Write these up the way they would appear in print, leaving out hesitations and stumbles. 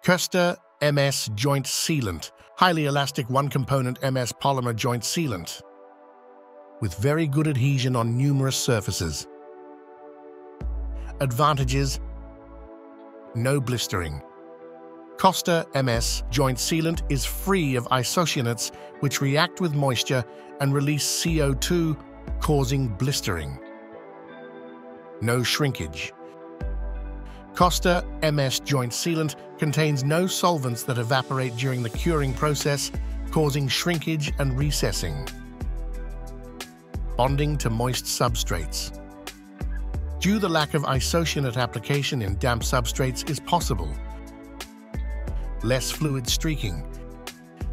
KÖSTER MS Joint Sealant, highly elastic one-component MS polymer joint sealant with very good adhesion on numerous surfaces. Advantages: no blistering. KÖSTER MS Joint Sealant is free of isocyanates which react with moisture and release CO2, causing blistering. No shrinkage. KÖSTER MS Joint Sealant contains no solvents that evaporate during the curing process, causing shrinkage and recessing. Bonding to moist substrates. Due to the lack of isocyanate application in damp substrates is possible. Less fluid streaking.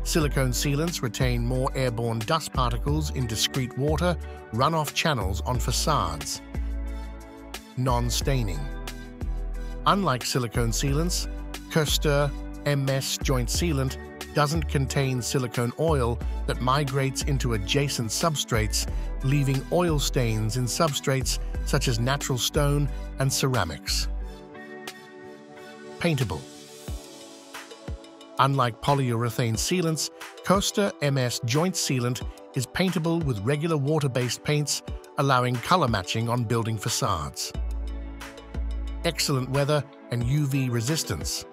Silicone sealants retain more airborne dust particles in discrete water runoff channels on facades. Non-staining. Unlike silicone sealants, KÖSTER MS Joint Sealant doesn't contain silicone oil that migrates into adjacent substrates, leaving oil stains in substrates such as natural stone and ceramics. Paintable. Unlike polyurethane sealants, KÖSTER MS Joint Sealant is paintable with regular water-based paints, allowing color matching on building facades. Excellent weather and UV resistance.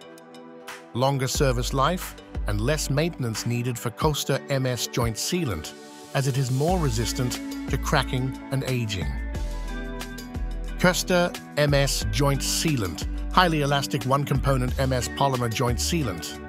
Longer service life and less maintenance needed for KÖSTER MS Joint Sealant, as it is more resistant to cracking and aging. KÖSTER MS Joint Sealant, highly elastic one-component MS polymer joint sealant.